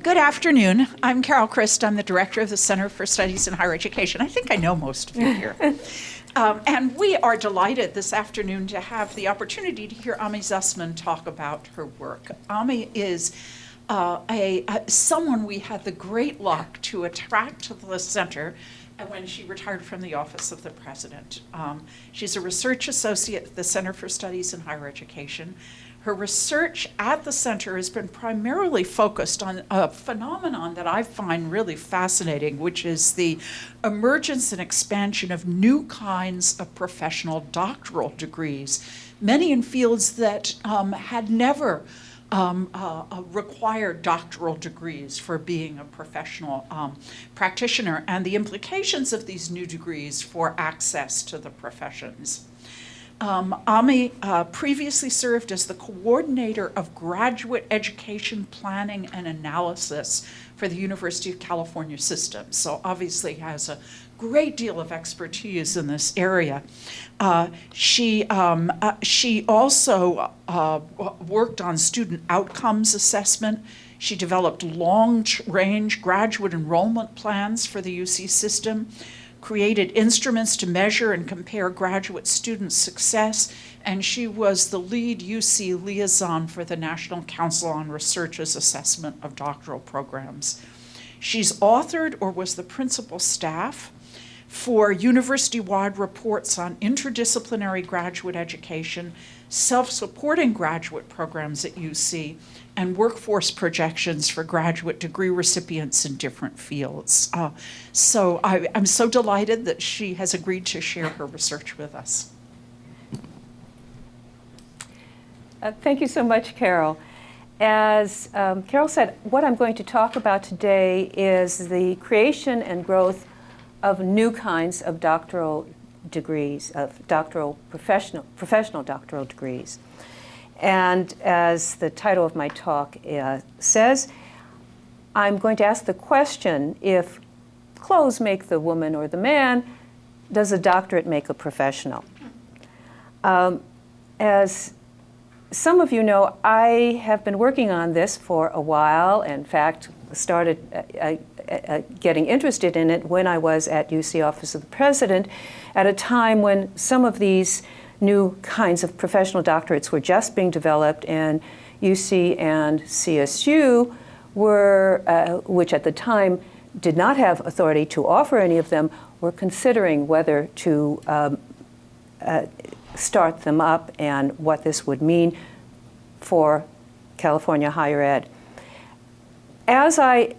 Good afternoon. I'm Carol Christ. I'm the director of the Center for Studies in Higher Education. I think I know most of you here. And we are delighted this afternoon to have the opportunity to hear Ami Zusman talk about her work. Ami is someone we had the great luck to attract to the center when she retired from the office of the president. She's a research associate at the Center for Studies in Higher Education. Her research at the center has been primarily focused on a phenomenon that I find really fascinating, which is the emergence and expansion of new kinds of professional doctoral degrees, many in fields that had never required doctoral degrees for being a professional practitioner, and the implications of these new degrees for access to the professions. Ami previously served as the coordinator of graduate education planning and analysis for the University of California system, so obviously has a great deal of expertise in this area. She also worked on student outcomes assessment. She developed long-range graduate enrollment plans for the UC system, created instruments to measure and compare graduate student success, and she was the lead UC liaison for the National Council on Research's assessment of doctoral programs. She's authored or was the principal staff for university-wide reports on interdisciplinary graduate education, self-supporting graduate programs at UC, and workforce projections for graduate degree recipients in different fields. So I'm so delighted that she has agreed to share her research with us. Thank you so much, Carol. As Carol said, what I'm going to talk about today is the creation and growth of new kinds of doctoral degrees, of professional doctoral degrees. And as the title of my talk says, I'm going to ask the question, if clothes make the woman or the man, does a doctorate make a professional? As some of you know, I have been working on this for a while. In fact, started getting interested in it when I was at UC Office of the President at a time when some of these new kinds of professional doctorates were just being developed, and UC and CSU were, which at the time did not have authority to offer any of them, were considering whether to start them up and what this would mean for California higher ed. As I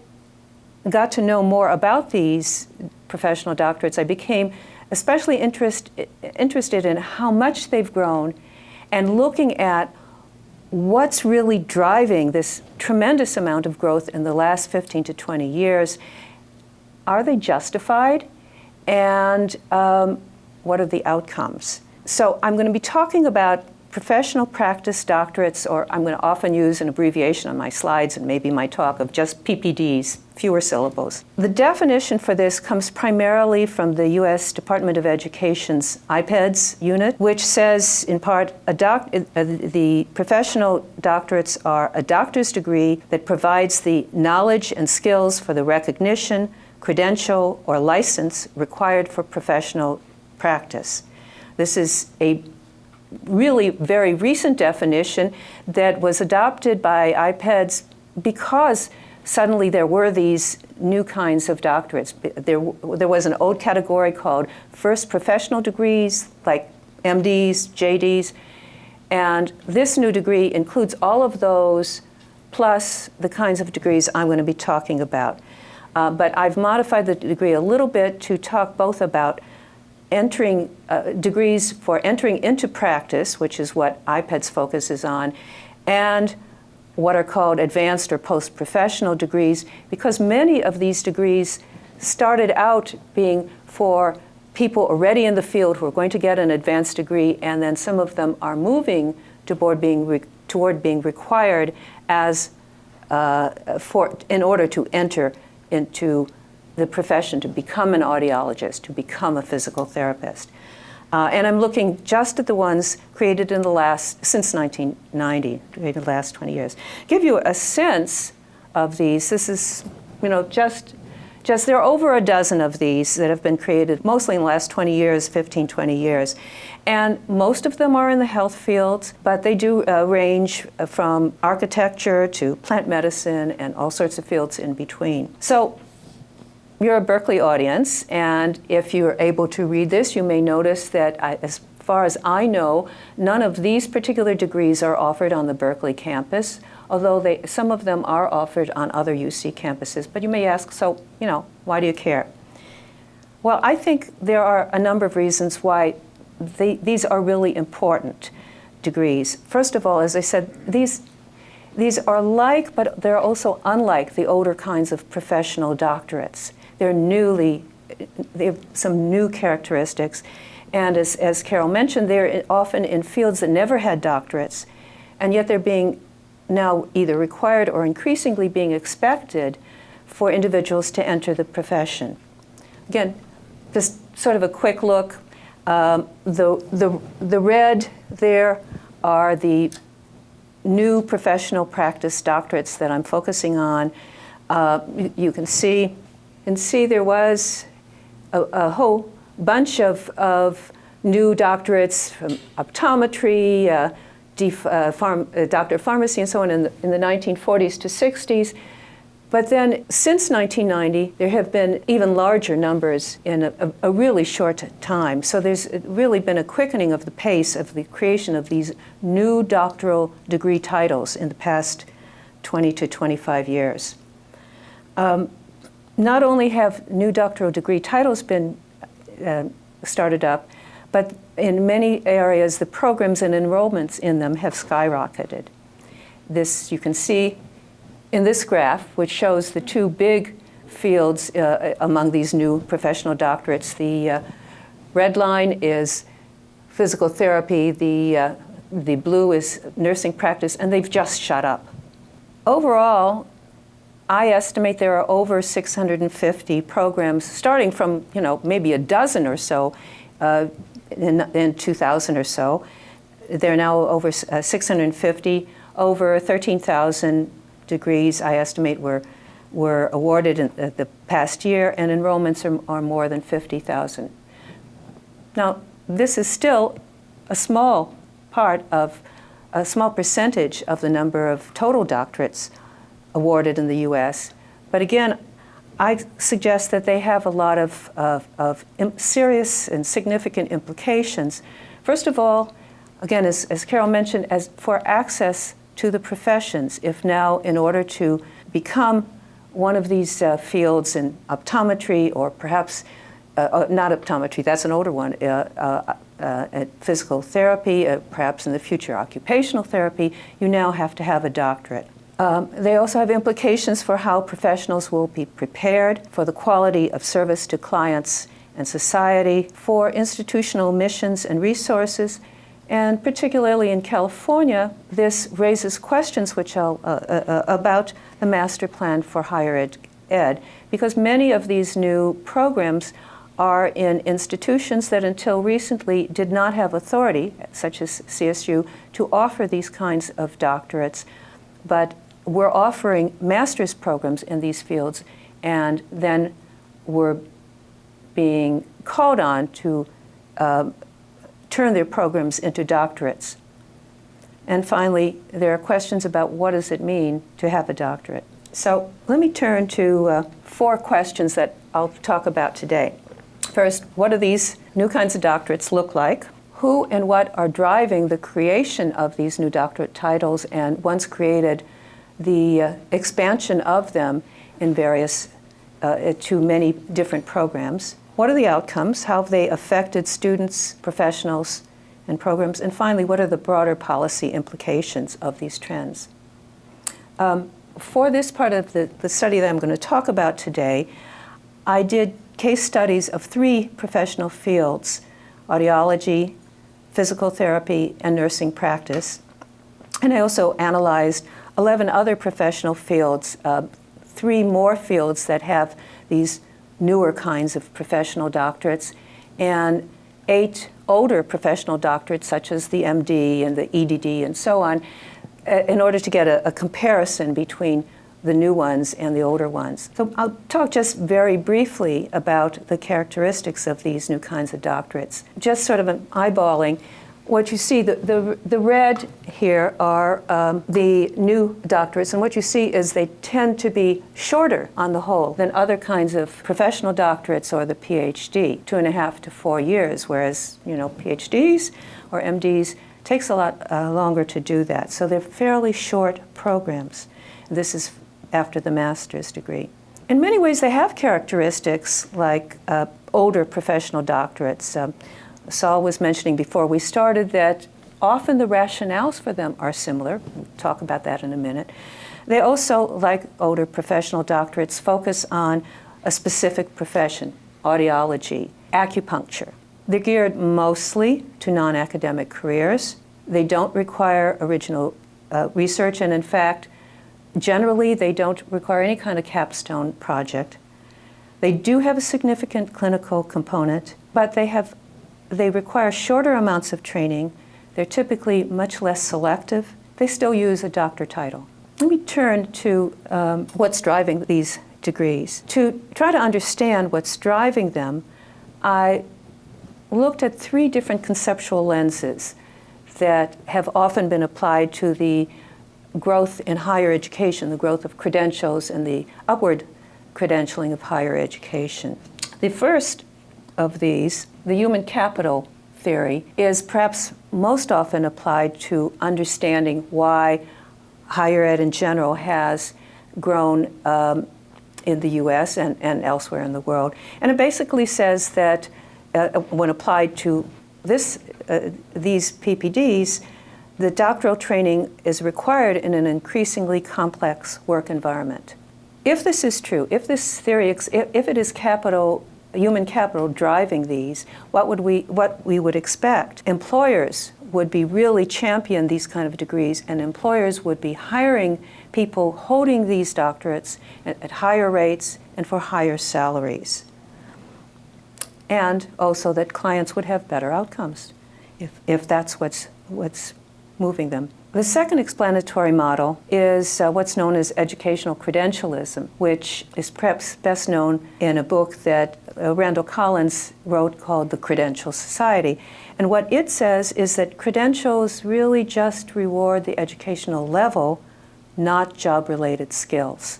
got to know more about these professional doctorates, I became especially interested in how much they've grown and looking at what's really driving this tremendous amount of growth in the last 15 to 20 years. Are they justified? And what are the outcomes? So I'm going to be talking about professional practice doctorates, or I'm going to often use an abbreviation on my slides and maybe my talk of just PPDs, fewer syllables. The definition for this comes primarily from the U.S. Department of Education's IPEDS unit, which says in part, the professional doctorates are a doctor's degree that provides the knowledge and skills for the recognition, credential, or license required for professional practice. This is a really very recent definition that was adopted by IPEDS because suddenly there were these new kinds of doctorates. There was an old category called first professional degrees, like MDs, JDs, and this new degree includes all of those plus the kinds of degrees I'm going to be talking about. But I've modified the degree a little bit to talk both about entering degrees for entering into practice, which is what IPEDS focuses on, and what are called advanced or post-professional degrees, because many of these degrees started out being for people already in the field who are going to get an advanced degree, and then some of them are moving toward being required as in order to enter into the profession, to become an audiologist, to become a physical therapist. And I'm looking just at the ones created since 1990, created the last 20 years. Give you a sense of these. This is, just there are over a dozen of these that have been created, mostly in the last 20 years, 15, 20 years. And most of them are in the health field, but they do range from architecture to plant medicine and all sorts of fields in between. So you're a Berkeley audience, and if you're able to read this, you may notice that, as far as I know, none of these particular degrees are offered on the Berkeley campus, although some of them are offered on other UC campuses. But you may ask, so, why do you care? Well, I think there are a number of reasons why these are really important degrees. First of all, as I said, these are like, but they're also unlike the older kinds of professional doctorates. They have some new characteristics. And as Carol mentioned, they're often in fields that never had doctorates, and yet they're being now either required or increasingly being expected for individuals to enter the profession. Again, just sort of a quick look. The red there are the new professional practice doctorates that I'm focusing on. You can see there was a whole bunch of new doctorates from optometry, doctor of pharmacy, and so on in the 1940s to 60s. But then since 1990, there have been even larger numbers in a really short time. So there's really been a quickening of the pace of the creation of these new doctoral degree titles in the past 20 to 25 years. Not only have new doctoral degree titles been started up, but in many areas, the programs and enrollments in them have skyrocketed. This you can see in this graph, which shows the two big fields among these new professional doctorates. The red line is physical therapy, the blue is nursing practice, and they've just shot up. Overall, I estimate there are over 650 programs, starting from maybe a dozen or so in 2000 or so. There are now over 650, over 13,000 degrees, I estimate, were awarded in the past year, and enrollments are more than 50,000. Now, this is still a small percentage of the number of total doctorates awarded in the U.S. But again, I suggest that they have a lot of serious and significant implications. First of all, again, as Carol mentioned, as for access to the professions, if now in order to become one of these fields in optometry, or perhaps not optometry, that's an older one, physical therapy, perhaps in the future occupational therapy, you now have to have a doctorate. They also have implications for how professionals will be prepared, for the quality of service to clients and society, for institutional missions and resources. And particularly in California, this raises questions about the master plan for higher ed, because many of these new programs are in institutions that until recently did not have authority, such as CSU, to offer these kinds of doctorates, but were offering master's programs in these fields, and then were being called on to turn their programs into doctorates. And finally, there are questions about what does it mean to have a doctorate. So let me turn to 4 questions that I'll talk about today. First, what do these new kinds of doctorates look like? Who and what are driving the creation of these new doctorate titles, and once created, the expansion of them in to many different programs? What are the outcomes? How have they affected students, professionals, and programs? And finally, what are the broader policy implications of these trends? For this part of the study that I'm going to talk about today, I did case studies of 3 professional fields: audiology, physical therapy, and nursing practice. And I also analyzed 11 other professional fields, 3 more fields that have these newer kinds of professional doctorates, and 8 older professional doctorates, such as the MD and the EDD and so on, in order to get a comparison between the new ones and the older ones. So I'll talk just very briefly about the characteristics of these new kinds of doctorates. Just sort of an eyeballing. What you see, the red here are the new doctorates, and what you see is they tend to be shorter on the whole than other kinds of professional doctorates or the PhD, 2.5 to 4 years, whereas PhDs or MDs takes a lot longer to do that. So they're fairly short programs. This is after the master's degree. In many ways, they have characteristics like older professional doctorates. Saul was mentioning before we started that often the rationales for them are similar. We'll talk about that in a minute. They also, like older professional doctorates, focus on a specific profession, audiology, acupuncture. They're geared mostly to non-academic careers. They don't require original research, and in fact, generally they don't require any kind of capstone project. They do have a significant clinical component, but they require shorter amounts of training. They're typically much less selective. They still use a doctor title. Let me turn to what's driving these degrees. To try to understand what's driving them, I looked at 3 different conceptual lenses that have often been applied to the growth in higher education, the growth of credentials and the upward credentialing of higher education. The first of these, the human capital theory, is perhaps most often applied to understanding why higher ed in general has grown in the US and elsewhere in the world. And it basically says that when applied to these PPDs, the doctoral training is required in an increasingly complex work environment. If this is true, if this theory, if it is human capital driving these, what we would expect? Employers would be really champion these kind of degrees, and employers would be hiring people holding these doctorates at higher rates and for higher salaries. And also that clients would have better outcomes if that's what's moving them. The second explanatory model is what's known as educational credentialism, which is perhaps best known in a book that Randall Collins wrote called The Credential Society. And what it says is that credentials really just reward the educational level, not job-related skills.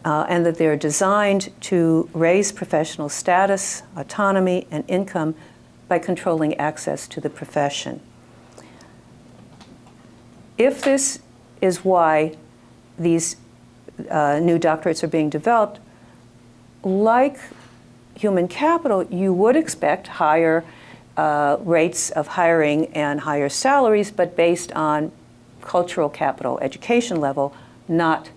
And that they're designed to raise professional status, autonomy, and income by controlling access to the profession. If this is why these new doctorates are being developed, like human capital, you would expect higher rates of hiring and higher salaries, but based on cultural capital, education level, not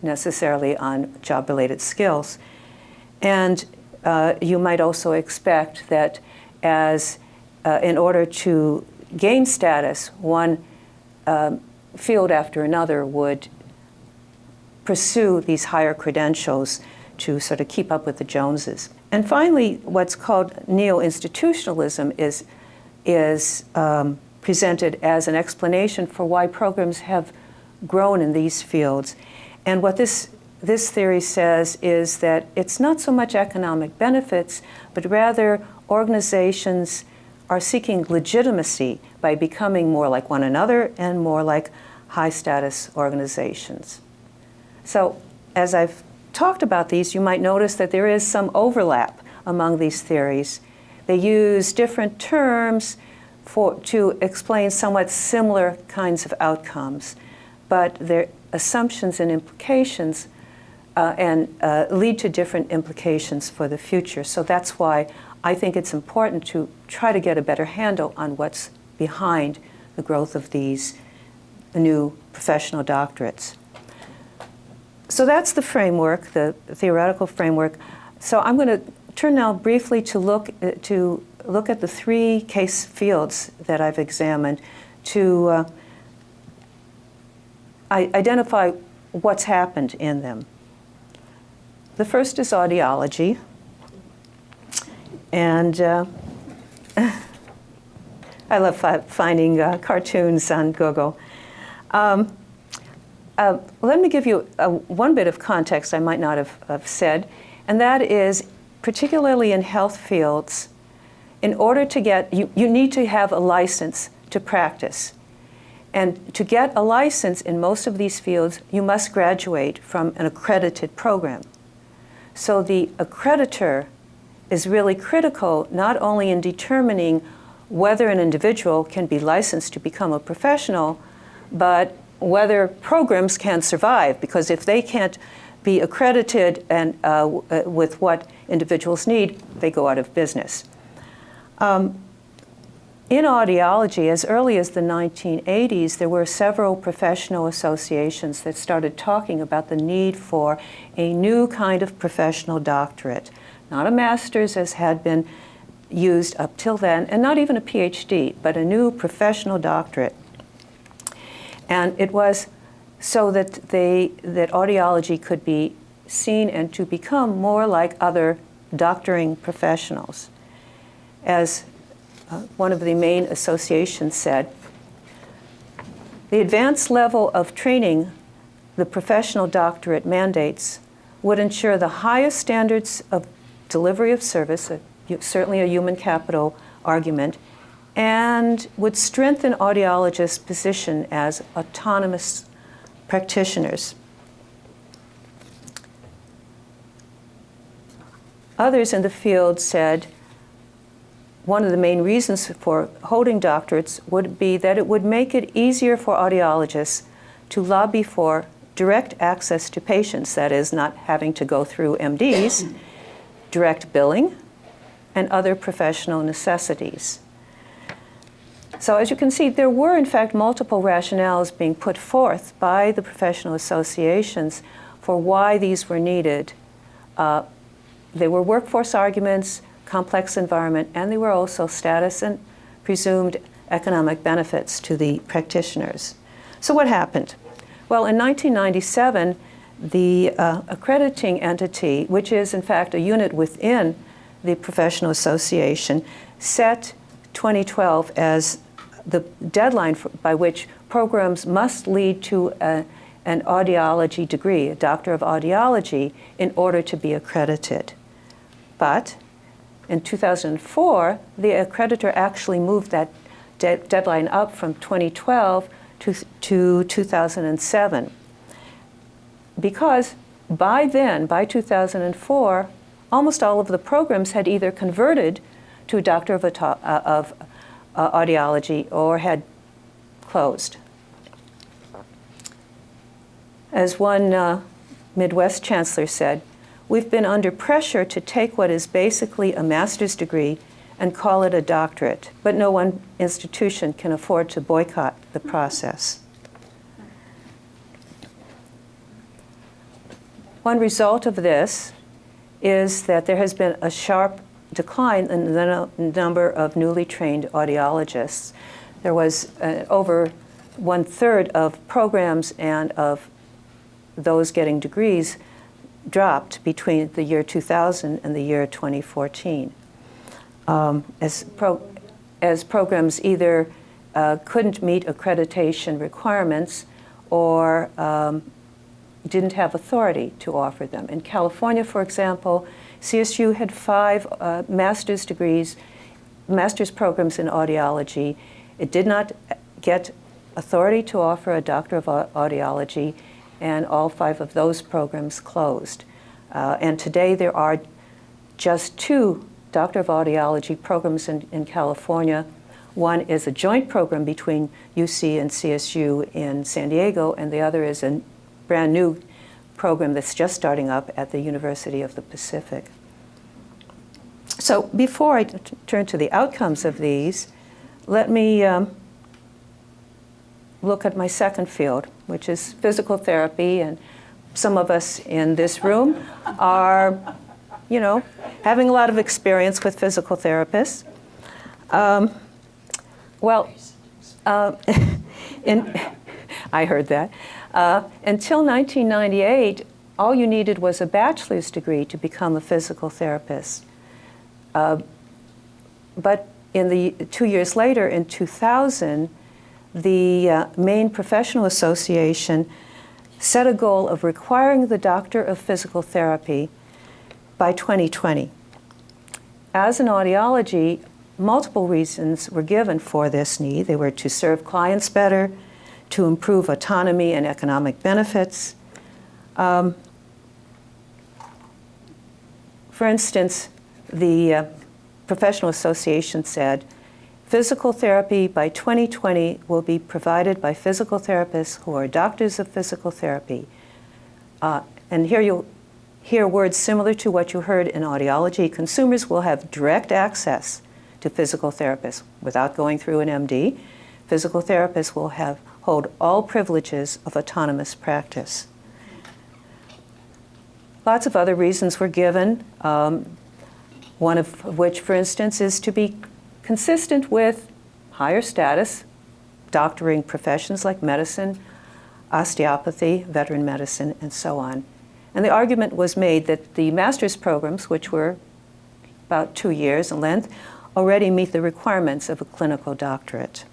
necessarily on job-related skills. And you might also expect that as in order to gain status, one field after another would pursue these higher credentials to sort of keep up with the Joneses. And finally, what's called neo-institutionalism is presented as an explanation for why programs have grown in these fields. And what this theory says is that it's not so much economic benefits, but rather organizations are seeking legitimacy by becoming more like one another and more like high-status organizations. So as I've talked about these, you might notice that there is some overlap among these theories. They use different terms to explain somewhat similar kinds of outcomes, but their assumptions and implications lead to different implications for the future. So that's why I think it's important to try to get a better handle on what's behind the growth of these new professional doctorates. So that's the framework, the theoretical framework. So I'm going to turn now briefly to look at the 3 case fields that I've examined to identify what's happened in them. The first is audiology. And I love finding cartoons on Google. let me give you one bit of context I might not have said, and that is, particularly in health fields, in order to get, you need to have a license to practice. And to get a license in most of these fields, you must graduate from an accredited program. So the accreditor is really critical, not only in determining whether an individual can be licensed to become a professional, but whether programs can survive, because if they can't be accredited and with what individuals need, they go out of business. In audiology, as early as the 1980s, there were several professional associations that started talking about the need for a new kind of professional doctorate, not a master's as had been used up till then, and not even a PhD, but a new professional doctorate. And it was so that that audiology could be seen and to become more like other doctoring professionals. As one of the main associations said, the advanced level of training the professional doctorate mandates would ensure the highest standards of delivery of service, certainly a human capital argument, and would strengthen audiologists' position as autonomous practitioners. Others in the field said one of the main reasons for holding doctorates would be that it would make it easier for audiologists to lobby for direct access to patients, that is, not having to go through MDs, direct billing, and other professional necessities. So as you can see, there were in fact multiple rationales being put forth by the professional associations for why these were needed. They were workforce arguments, complex environment, and they were also status and presumed economic benefits to the practitioners. So what happened? Well, in 1997, the accrediting entity, which is in fact a unit within the professional association, set 2012 as the deadline by which programs must lead to an audiology degree, a Doctor of Audiology, in order to be accredited. But in 2004, the accreditor actually moved that deadline up from 2012 to 2007. Because by then, by 2004, almost all of the programs had either converted to a Doctor of Audiology or had closed. As one Midwest chancellor said, we've been under pressure to take what is basically a master's degree and call it a doctorate, but no one institution can afford to boycott the process. One result of this is that there has been a sharp decline in the number of newly trained audiologists. There was over 1/3 of programs and of those getting degrees dropped between the year 2000 and the year 2014. As programs either couldn't meet accreditation requirements or didn't have authority to offer them. In California, for example, CSU had 5 master's degrees, master's programs in audiology. It did not get authority to offer a Doctor of Audiology, and all 5 of those programs closed. And today there are just 2 Doctor of Audiology programs in California. One is a joint program between UC and CSU in San Diego, and the other is a brand new program that's just starting up at the University of the Pacific. So before I turn to the outcomes of these, let me look at my second field, which is physical therapy. And some of us in this room are, having a lot of experience with physical therapists. I heard that. Until 1998, all you needed was a bachelor's degree to become a physical therapist. But in the 2 years later, in 2000, the main professional association set a goal of requiring the doctor of physical therapy by 2020. As in audiology, multiple reasons were given for this need. They were to serve clients better, to improve autonomy and economic benefits. For instance, the Professional Association said, physical therapy by 2020 will be provided by physical therapists who are doctors of physical therapy. And here you'll hear words similar to what you heard in audiology. Consumers will have direct access to physical therapists without going through an MD. Physical therapists will hold all privileges of autonomous practice. Lots of other reasons were given, one of which, for instance, is to be consistent with higher status doctoring professions like medicine, osteopathy, veteran medicine, and so on. And the argument was made that the master's programs, which were about 2 years in length, already meet the requirements of a clinical doctorate.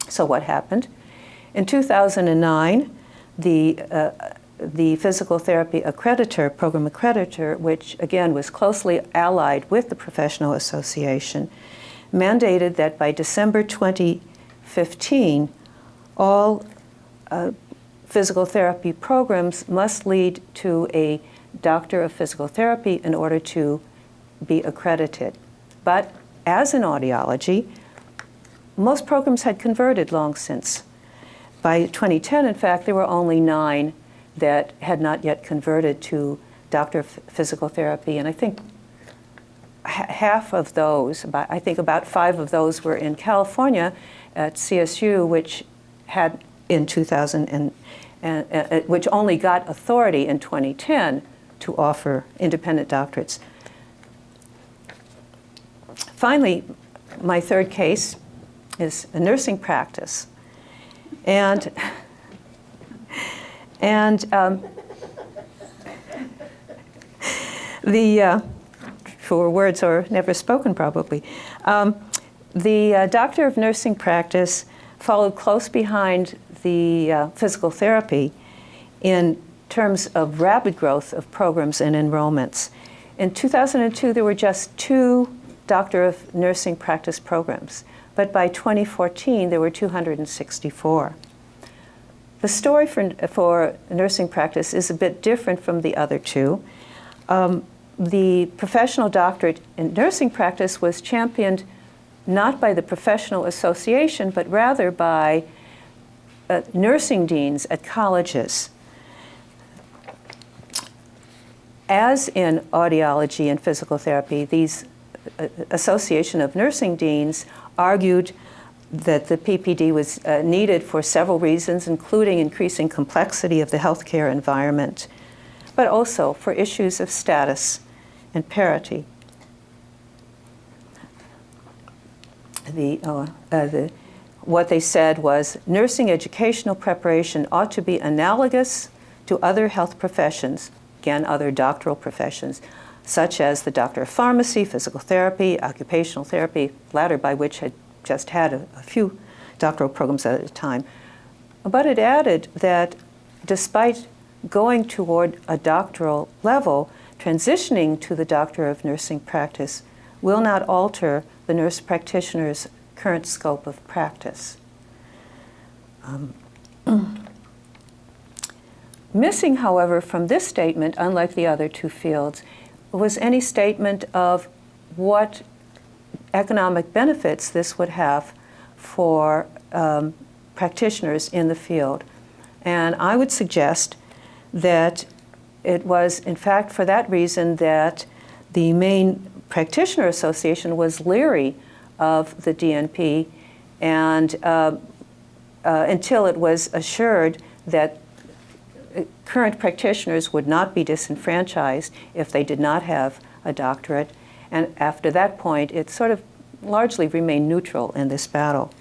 So what happened? In 2009, the physical therapy accreditor, program accreditor, which again was closely allied with the Professional Association, mandated that by December 2015, all physical therapy programs must lead to a doctor of physical therapy in order to be accredited. But as in audiology, most programs had converted long since. By 2010, in fact, there were only 9 that had not yet converted to doctor of physical therapy, and I think half of those, about 5 of those were in California at CSU, which had in 2000 which only got authority in 2010 to offer independent doctorates. Finally, my third case is a nursing practice, and the for words are never spoken, probably. The doctor of nursing practice followed close behind the physical therapy in terms of rapid growth of programs and enrollments. In 2002, there were just 2 doctor of nursing practice programs, but by 2014, there were 264. The story for nursing practice is a bit different from the other 2. The professional doctorate in nursing practice was championed not by the Professional Association, but rather by nursing deans at colleges. As in audiology and physical therapy, these Association of Nursing Deans argued that the PPD was needed for several reasons, including increasing complexity of the healthcare environment, but also for issues of status and parity. What they said was nursing educational preparation ought to be analogous to other health professions, again, other doctoral professions, such as the doctor of pharmacy, physical therapy, occupational therapy, latter by which had just had a few doctoral programs at a time. But it added that despite going toward a doctoral level, transitioning to the doctor of nursing practice will not alter the nurse practitioner's current scope of practice. Missing, however, from this statement, unlike the other 2 fields, was any statement of what economic benefits this would have for practitioners in the field. And I would suggest that it was, in fact, for that reason that the main practitioner association was leery of the DNP, and until it was assured that current practitioners would not be disenfranchised if they did not have a doctorate. And after that point, it sort of largely remained neutral in this battle.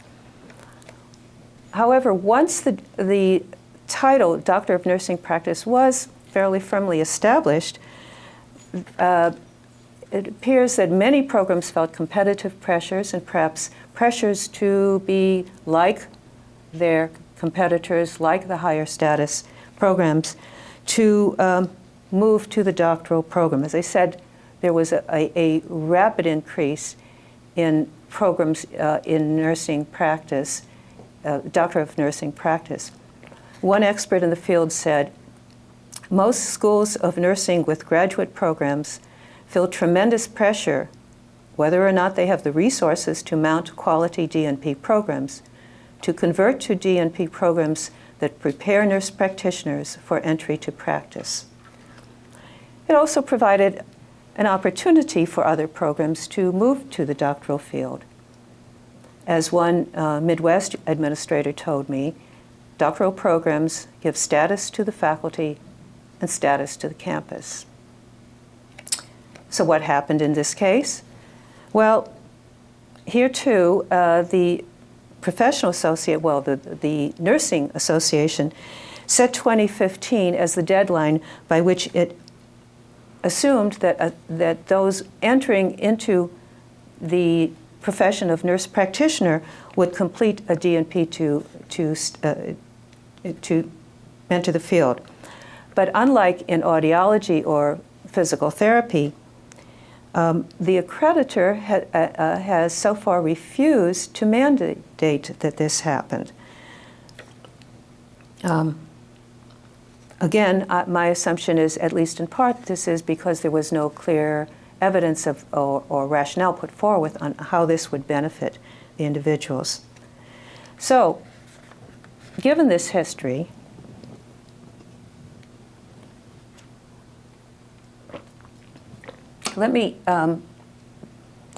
However, once the title Doctor of Nursing Practice was fairly firmly established, it appears that many programs felt competitive pressures and perhaps pressures to be like their competitors, like the higher status programs to move to the doctoral program. As I said, there was a rapid increase in programs in nursing practice, Doctor of Nursing practice. One expert in the field said, most schools of nursing with graduate programs feel tremendous pressure, whether or not they have the resources to mount quality DNP programs, to convert to DNP programs that prepare nurse practitioners for entry to practice. It also provided an opportunity for other programs to move to the doctoral field. As one Midwest administrator told me, doctoral programs give status to the faculty and status to the campus. So what happened in this case? Well, here too, the professional associate, well, the Nursing Association set 2015 as the deadline by which it assumed that those entering into the profession of nurse practitioner would complete a DNP to enter the field. But unlike in audiology or physical therapy, the accreditor has so far refused to mandate that this happened. Again, my assumption is, at least in part, this is because there was no clear evidence of or rationale put forward on how this would benefit the individuals. So, given this history, let me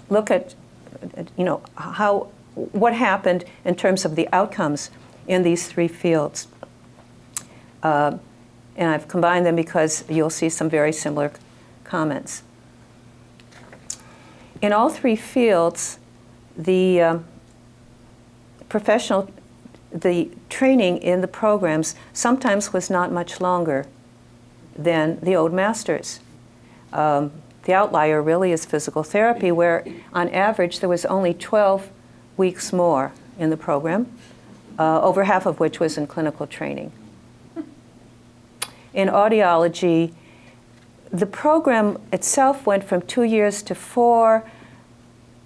look at, what happened in terms of the outcomes in these three fields. And I've combined them because you'll see some very similar comments. In all three fields, the training in the programs sometimes was not much longer than the old masters. The outlier really is physical therapy, where on average there was only 12 weeks more in the program, over half of which was in clinical training. In audiology, the program itself went from 2 years to 4,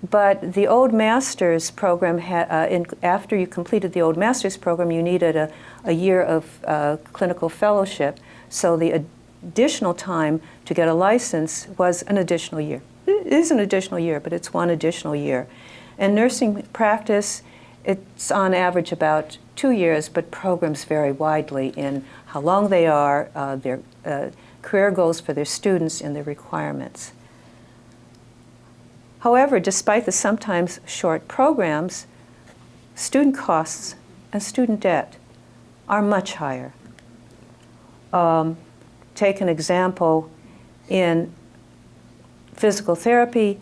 but the old master's program, after you completed the old master's program, you needed a year of clinical fellowship, so the additional time to get a license was an additional year. It is an additional year, but it's one additional year. In nursing practice, it's on average about 2 years, but programs vary widely in how long they are, their career goals for their students, and their requirements. However, despite the sometimes short programs, student costs and student debt are much higher. Take an example, in physical therapy,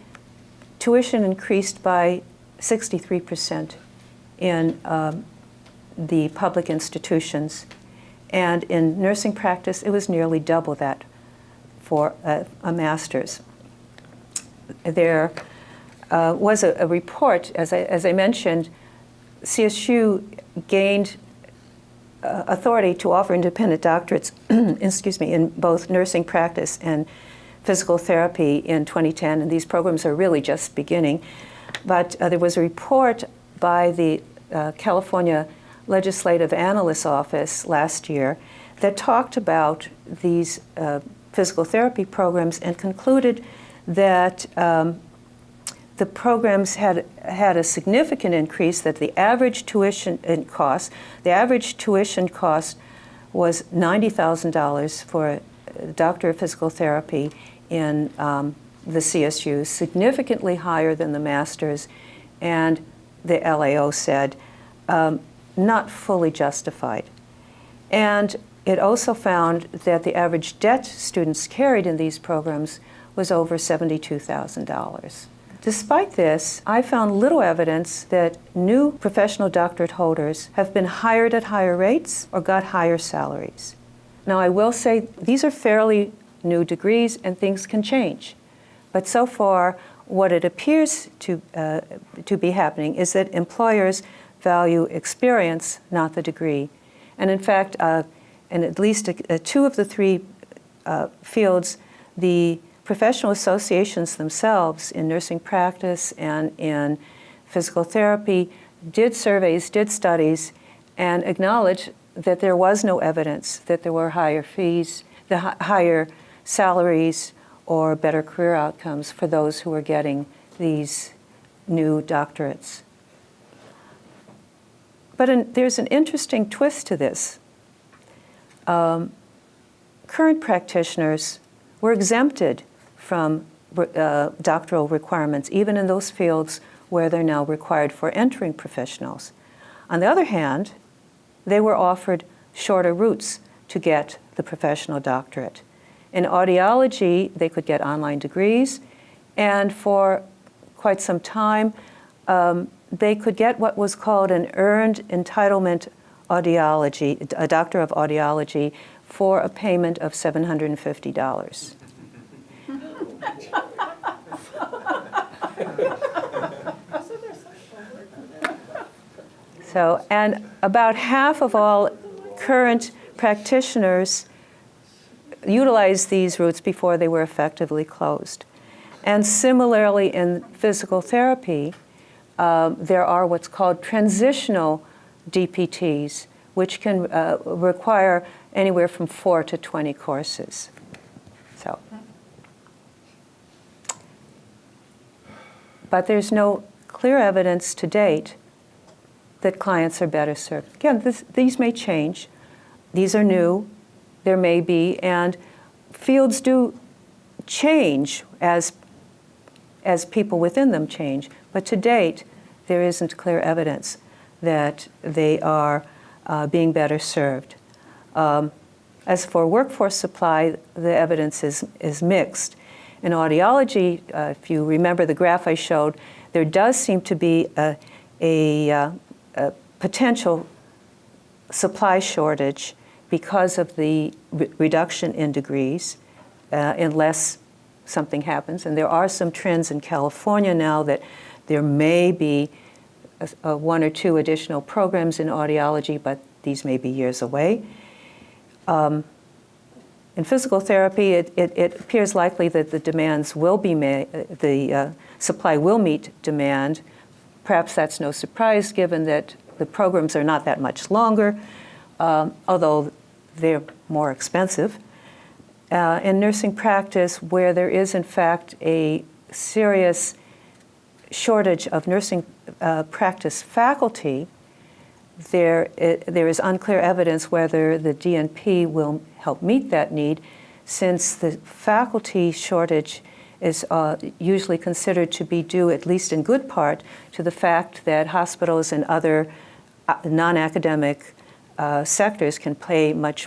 tuition increased by 63% in the public institutions, and in nursing practice, it was nearly double that for a master's. There was a report, as I mentioned, CSU gained authority to offer independent doctorates in both nursing practice and physical therapy in 2010, and these programs are really just beginning. But there was a report by the California Legislative Analyst's Office last year that talked about these physical therapy programs and concluded that the programs had a significant increase, that the average tuition cost was $90,000 for a doctor of physical therapy in the CSU, significantly higher than the master's, and the LAO said not fully justified. And it also found that the average debt students carried in these programs was over $72,000. Despite this, I found little evidence that new professional doctorate holders have been hired at higher rates or got higher salaries. Now, I will say these are fairly new degrees and things can change. But so far, what it appears to be happening is that employers value experience, not the degree. And in fact, in at least two of the three fields, the professional associations themselves in nursing practice and in physical therapy did surveys, did studies, and acknowledged that there was no evidence that there were higher fees, higher salaries, or better career outcomes for those who were getting these new doctorates. But there's an interesting twist to this. Current practitioners were exempted from doctoral requirements, even in those fields where they're now required for entering professionals. On the other hand, they were offered shorter routes to get the professional doctorate. In audiology, they could get online degrees, and for quite some time, they could get what was called an earned entitlement audiology, a doctor of audiology, for a payment of $750. So, and about half of all current practitioners utilized these routes before they were effectively closed. And similarly in physical therapy, there are what's called transitional DPTs, which can require anywhere from 4 to 20 courses. So, but there's no clear evidence to date that clients are better served. Again, these may change. These are new. There may be, and fields do change as people within them change. But to date, there isn't clear evidence that they are being better served. As for workforce supply, the evidence is mixed. In audiology, if you remember the graph I showed, there does seem to be a potential supply shortage because of the reduction in degrees, unless something happens. And there are some trends in California now that there may be one or two additional programs in audiology, but these may be years away. In physical therapy, it appears likely that the demands will be the supply will meet demand. Perhaps that's no surprise, given that the programs are not that much longer, although they're more expensive. In nursing practice, where there is in fact a serious shortage of nursing practice faculty, there is unclear evidence whether the DNP will help meet that need, since the faculty shortage is usually considered to be due, at least in good part, to the fact that hospitals and other non-academic sectors can pay much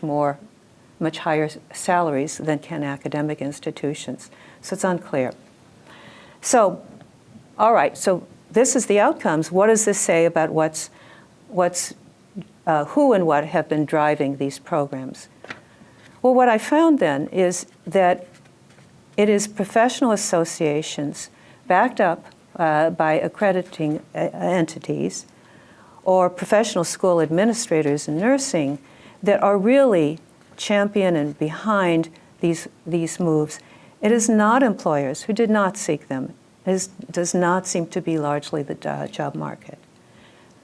higher salaries than can academic institutions. So it's unclear. So, all right, so this is the outcomes. What does this say about who and what have been driving these programs? Well, what I found then is that it is professional associations backed up by accrediting entities or professional school administrators in nursing that are really champion and behind these moves. It is not employers who did not seek them. It does not seem to be largely the job market.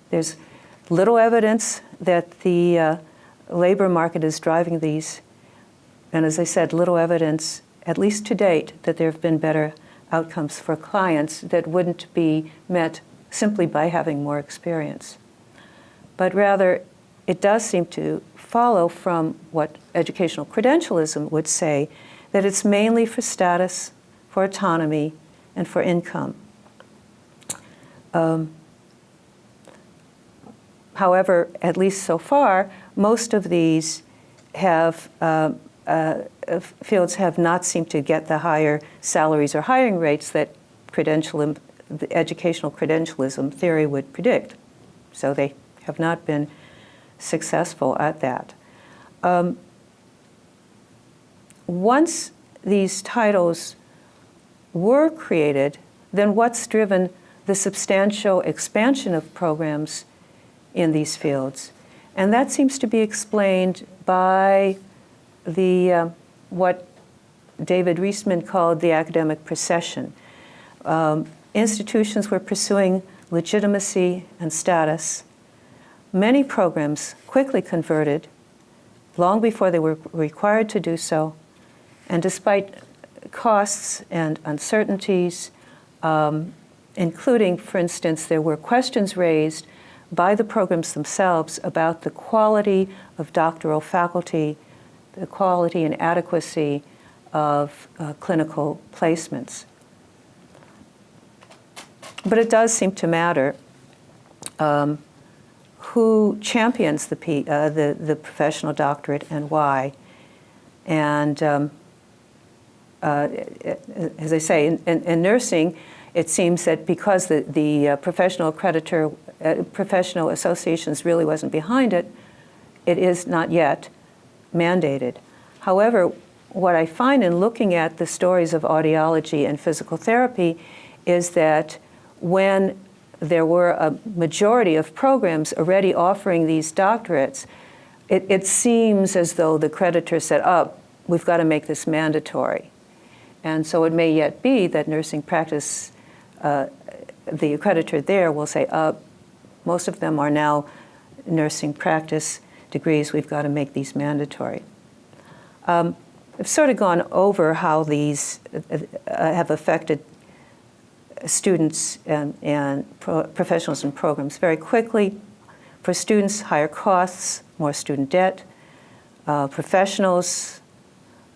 There's little evidence that the labor market is driving these, and as I said, little evidence, at least to date, that there have been better outcomes for clients that wouldn't be met simply by having more experience. But rather, it does seem to follow from what educational credentialism would say, that it's mainly for status, for autonomy, and for income. However, at least so far, most of these fields have not seemed to get the higher salaries or hiring rates that the educational credentialism theory would predict. So they have not been successful at that. Once these titles were created, then what's driven the substantial expansion of programs in these fields? And that seems to be explained by the what David Reisman called the academic procession. Institutions were pursuing legitimacy and status. Many programs quickly converted, long before they were required to do so, and despite costs and uncertainties, including, for instance, there were questions raised by the programs themselves about the quality of doctoral faculty, the quality and adequacy of clinical placements. But it does seem to matter who champions the professional doctorate and why. And as I say, in nursing, it seems that because the professional accreditor, professional associations really wasn't behind it, it is not yet mandated. However, what I find in looking at the stories of audiology and physical therapy is that when there were a majority of programs already offering these doctorates, it seems as though the creditor said, oh, we've got to make this mandatory. And so it may yet be that nursing practice, the accreditor there will say, most of them are now nursing practice degrees, we've got to make these mandatory. I've sort of gone over how these have affected students and professionals and programs very quickly. For students, higher costs, more student debt. Professionals,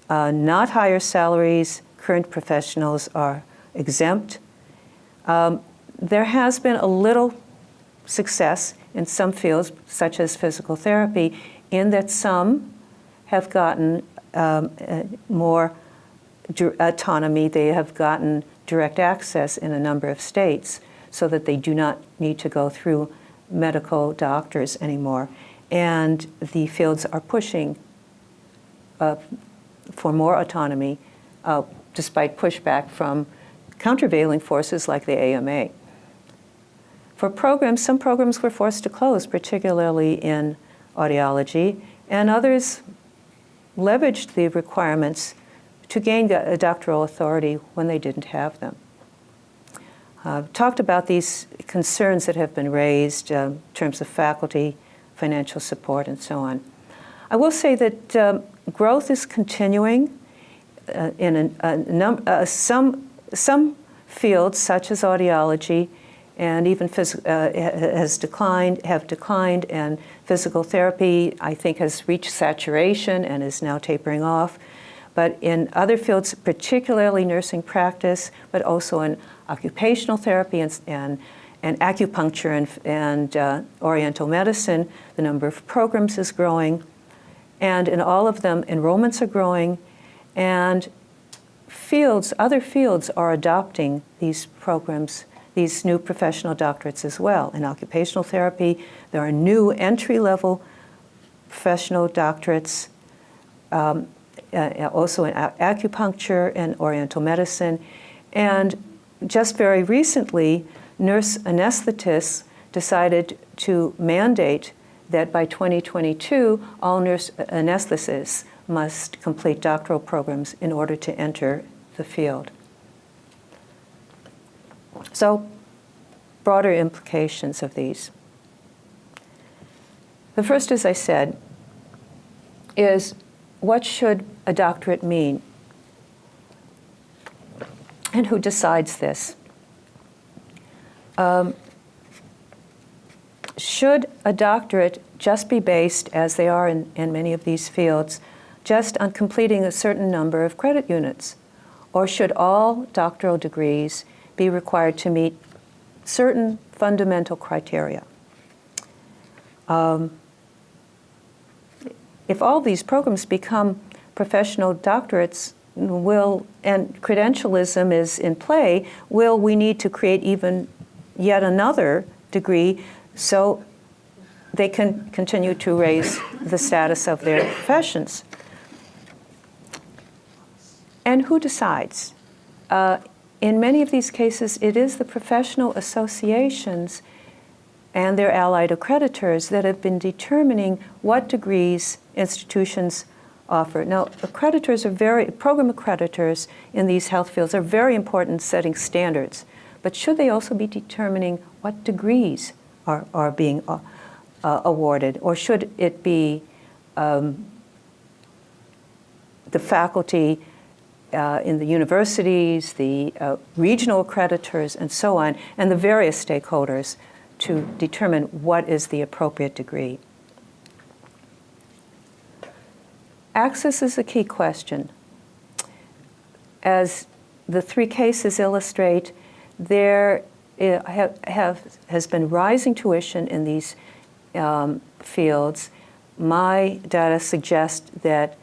not higher salaries. Current professionals are exempt. There has been a little success in some fields, such as physical therapy, in that some have gotten more autonomy. They have gotten direct access in a number of states so that they do not need to go through medical doctors anymore. And the fields are pushing for more autonomy despite pushback from countervailing forces like the AMA. For programs, some programs were forced to close, particularly in audiology, and others leveraged the requirements to gain a doctoral authority when they didn't have them. I've talked about these concerns that have been raised in terms of faculty, financial support, and so on. I will say that growth is continuing in some fields, such as audiology, and even have declined, and physical therapy, I think, has reached saturation and is now tapering off. But in other fields, particularly nursing practice, but also in occupational therapy and acupuncture and oriental medicine, the number of programs is growing. And in all of them, enrollments are growing, and other fields are adopting these programs, these new professional doctorates as well. In occupational therapy, there are new entry-level professional doctorates, also in acupuncture and oriental medicine. And just very recently, nurse anesthetists decided to mandate that by 2022, all nurse anesthetists must complete doctoral programs in order to enter the field. So, broader implications of these. The first, as I said, is what should a doctorate mean? And who decides this? Should a doctorate just be based, as they are in many of these fields, just on completing a certain number of credit units? Or should all doctoral degrees be required to meet certain fundamental criteria? If all these programs become professional doctorates, and credentialism is in play, will we need to create even yet another degree so they can continue to raise the status of their professions? And who decides? In many of these cases, it is the professional associations and their allied accreditors that have been determining what degrees institutions offer. Now, program accreditors in these health fields are very important in setting standards, but should they also be determining what degrees are being awarded, or should it be the faculty in the universities, the regional accreditors, and so on, and the various stakeholders to determine what is the appropriate degree? Access is a key question. As the three cases illustrate, there has been rising tuition in these fields. My data suggest that,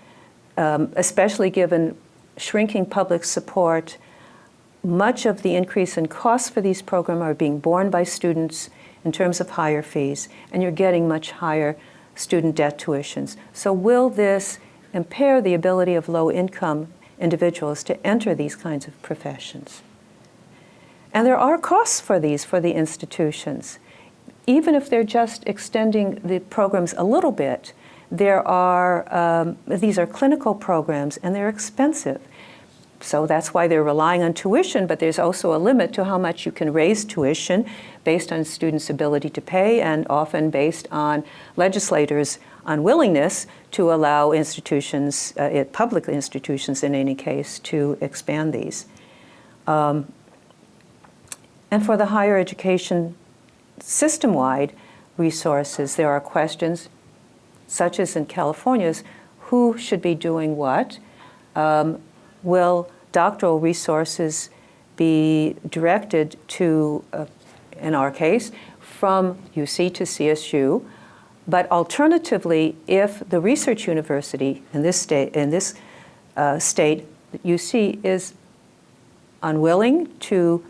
especially given shrinking public support, much of the increase in costs for these programs are being borne by students in terms of higher fees, and you're getting much higher student debt tuitions. So will this impair the ability of low-income individuals to enter these kinds of professions? And there are costs for these for the institutions. Even if they're just extending the programs a little bit, these are clinical programs and they're expensive. So that's why they're relying on tuition, but there's also a limit to how much you can raise tuition based on students' ability to pay, and often based on legislators' unwillingness to allow institutions, public institutions in any case, to expand these. And for the higher education system-wide resources, there are questions, such as in California's, who should be doing what? Will doctoral resources be directed to, in our case, from UC to CSU? But alternatively, if the research university in this state, UC, is unwilling to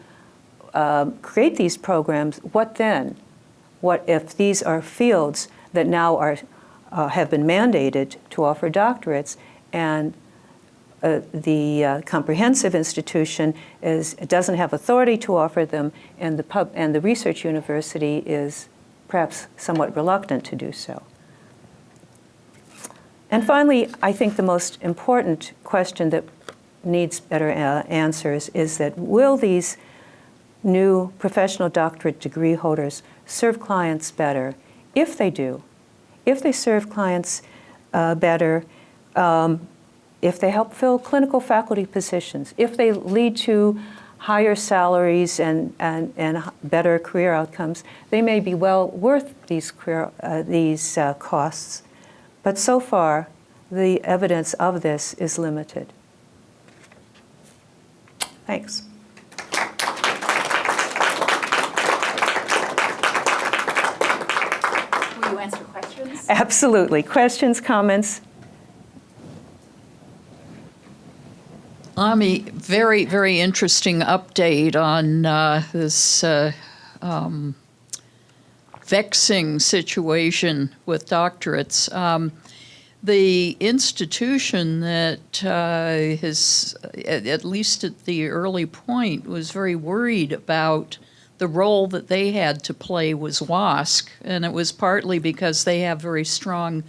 create these programs, what then? What if these are fields that now have been mandated to offer doctorates, and the comprehensive institution doesn't have authority to offer them, and the research university is perhaps somewhat reluctant to do so? And finally, I think the most important question that needs better answers is that will these new professional doctorate degree holders serve clients better? If they do, if they serve clients better, if they help fill clinical faculty positions, if they lead to higher salaries and better career outcomes, they may be well worth these costs. But so far, the evidence of this is limited. Thanks. Will you answer questions? Absolutely. Questions, comments? Ami, very, very interesting update on this vexing situation with doctorates. The institution that has, at least at the early point, was very worried about the role that they had to play was WASC, and it was partly because they have very strong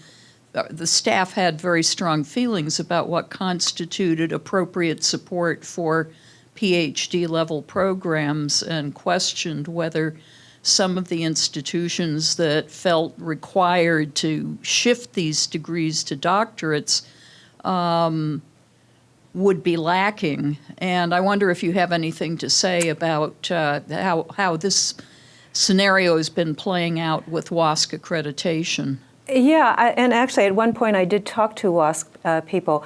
the staff had very strong feelings about what constituted appropriate support for PhD level programs, and questioned whether some of the institutions that felt required to shift these degrees to doctorates would be lacking. And I wonder if you have anything to say about how this scenario has been playing out with WASC accreditation. Yeah, and actually at one point I did talk to WASC people.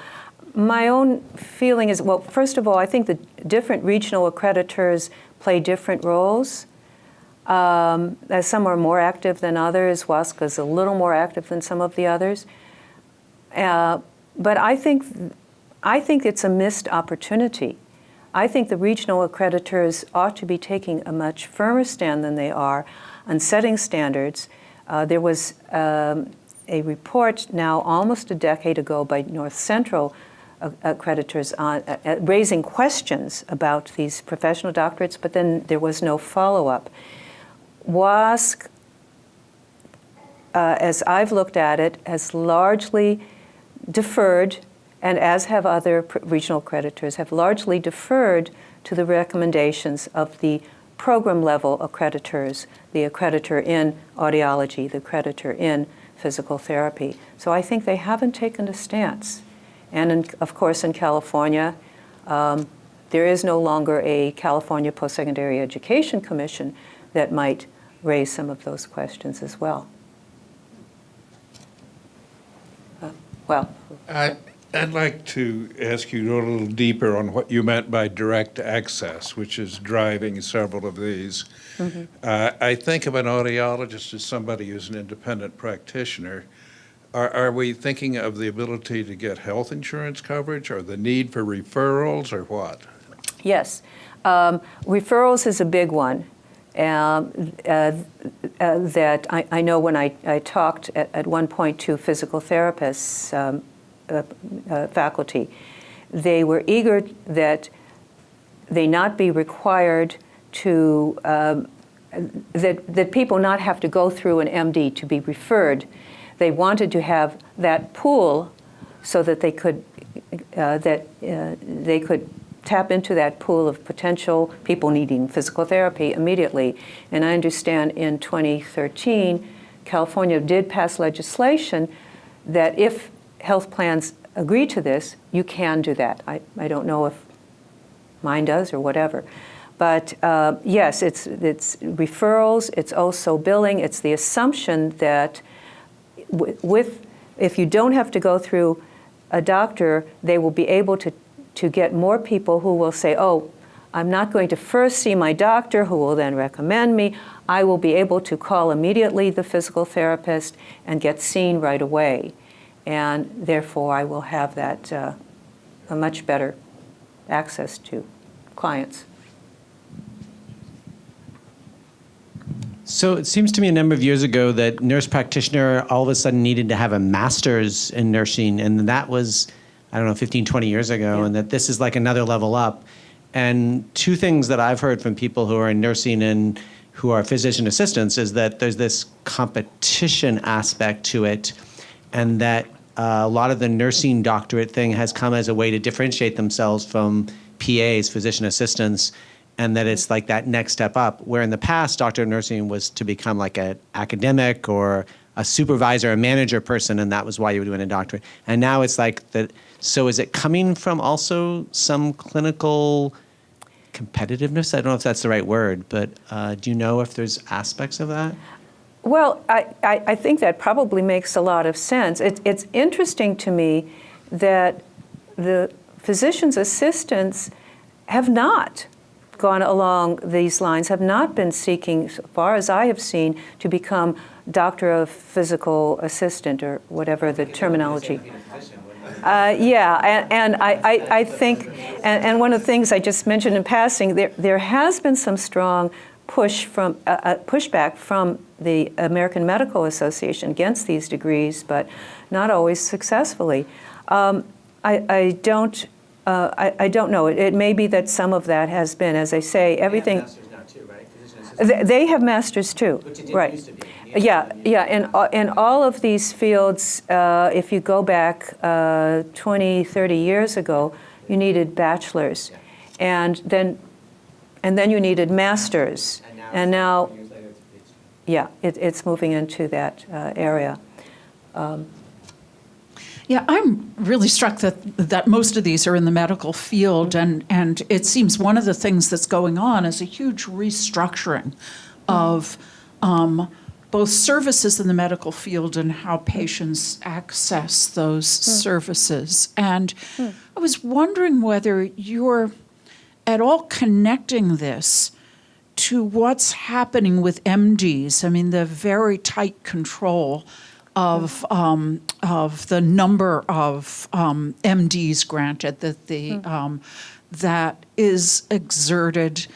My own feeling is, well, first of all, I think the different regional accreditors play different roles. As some are more active than others, WASC is a little more active than some of the others. But I think it's a missed opportunity. I think the regional accreditors ought to be taking a much firmer stand than they are on setting standards. There was a report now almost a decade ago by North Central accreditors on raising questions about these professional doctorates, but then there was no follow-up. WASC as I've looked at it, has largely deferred, and as have other regional accreditors, have largely deferred to the recommendations of the program-level accreditors, the accreditor in audiology, the accreditor in physical therapy. So I think they haven't taken a stance. And of course, in California, there is no longer a California Post-Secondary Education Commission that might raise some of those questions as well. I'd like to ask you to go a little deeper on what you meant by direct access, which is driving several of these. Mm-hmm. I think of an audiologist as somebody who's an independent practitioner. Are we thinking of the ability to get health insurance coverage, or the need for referrals, or what? Yes. Referrals is a big one. That I know when I talked at one point to physical therapists, faculty, they were eager that they not be required to, that people not have to go through an MD to be referred. They wanted to have that pool so that they could, they could tap into that pool of potential people needing physical therapy immediately. And I understand in 2013, California did pass legislation that if health plans agree to this, you can do that. I don't know if mine does or whatever. But yes, it's referrals, it's also billing, it's the assumption that if you don't have to go through a doctor, they will be able to get more people who will say, oh, I'm not going to first see my doctor who will then recommend me. I will be able to call immediately the physical therapist and get seen right away. And therefore, I will have that a much better access to clients. So it seems to me a number of years ago that nurse practitioner all of a sudden needed to have a master's in nursing, and that was, I don't know, 15, 20 years ago, yeah. And that this is like another level up. And two things that I've heard from people who are in nursing and who are physician assistants is that there's this competition aspect to it, and that a lot of the nursing doctorate thing has come as a way to differentiate themselves from PAs, physician assistants, and that it's like that next step up, where in the past, doctor of nursing was to become like an academic or a supervisor, a manager person, and that was why you were doing a doctorate. And now it's like that. So is it coming from also some clinical competitiveness? I don't know if that's the right word, but do you know if there's aspects of that? Well, I think that probably makes a lot of sense. It's interesting to me that the physician's assistants have not gone along these lines, have not been seeking, so far as I have seen, to become doctor of physical assistant or whatever the terminology. Yeah, and I think, and one of the things I just mentioned in passing, there has been some strong pushback from the American Medical Association against these degrees, but not always successfully. I don't know. It may be that some of that has been, as I say, everything. They have masters now too, right? They have masters too, which it didn't right? Used to be. Yeah. In all of these fields, if you go back 20, 30 years ago, you needed bachelors, and then you needed masters, and now yeah, it's moving into that area. Yeah, I'm really struck that most of these are in the medical field, and it seems one of the things that's going on is a huge restructuring of both services in the medical field and how patients access those services. And I was wondering whether you're at all connecting this to what's happening with MDs. I mean, the very tight control of the number of MDs granted, that is exerted,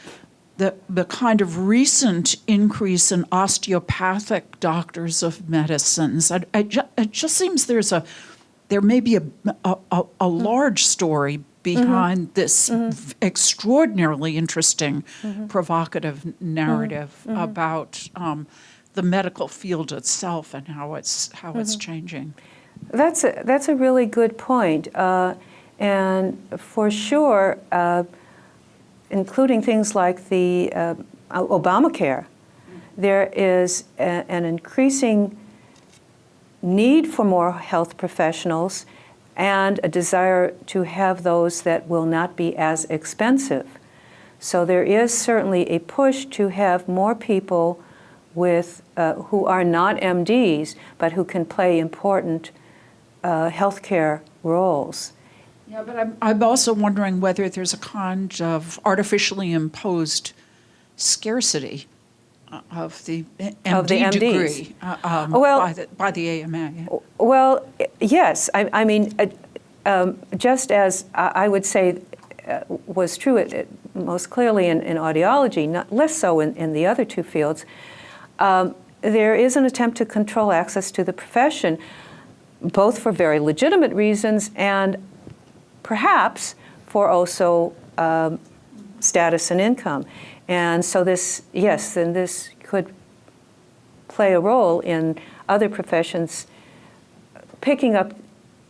the kind of recent increase in osteopathic doctors of medicines. It just seems there may be a large story behind this extraordinarily interesting, provocative narrative about the medical field itself and how it's changing. That's a really good point. And for sure, including things like the Obamacare, there is an increasing need for more health professionals and a desire to have those that will not be as expensive. So there is certainly a push to have more people with who are not MDs, but who can play important healthcare roles. Yeah, but I'm also wondering whether there's a kind of artificially imposed scarcity of the MD degree by the AMA. Well, yes. I mean, just as I would say was true most clearly in audiology, not less so in the other two fields, there is an attempt to control access to the profession, both for very legitimate reasons and perhaps for also status and income. And so this could play a role in other professions picking up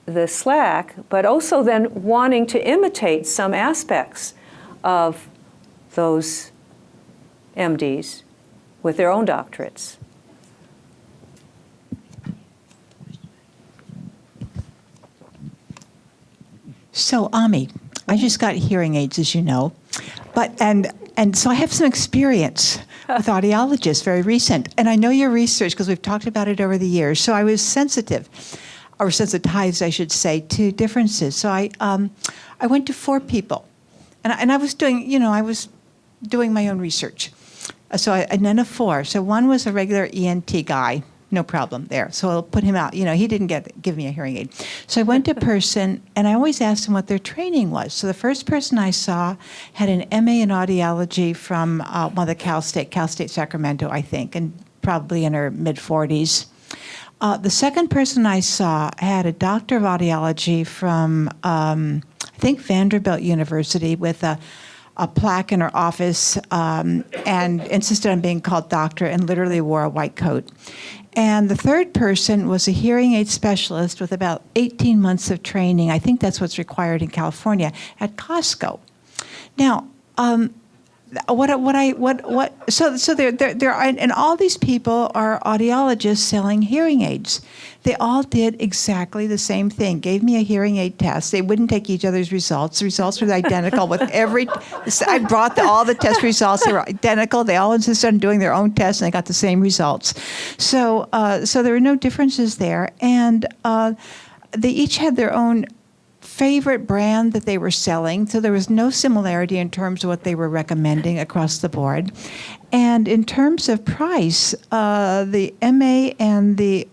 the slack, but also then wanting to imitate some aspects of those MDs with their own doctorates. So, Ami, I just got hearing aids, as you know, and so I have some experience with audiologists, very recent, and I know your research because we've talked about it over the years. So I was sensitive, or sensitized, I should say, to differences. So I went to 4 people, and I was doing my own research. And then a 4. So one was a regular ENT guy. No problem there. So I'll put him out. He didn't give me a hearing aid. So I went to a person, and I always asked them what their training was. So the first person I saw had an MA in audiology from one of the Cal State Sacramento, I think, and probably in her mid-40s. The second person I saw had a doctor of audiology from, I think, Vanderbilt University with a plaque in her office and insisted on being called doctor and literally wore a white coat. And the third person was a hearing aid specialist with about 18 months of training. I think that's what's required in California at Costco. Now, so there are, and all these people are audiologists selling hearing aids. They all did exactly the same thing. Gave me a hearing aid test. They wouldn't take each other's results. The results were identical with every. I brought all the test results. They were identical. They all insisted on doing their own tests, and they got the same results. So there were no differences there, and they each had their own favorite brand that they were selling, so there was no similarity in terms of what they were recommending across the board. And in terms of price, the MA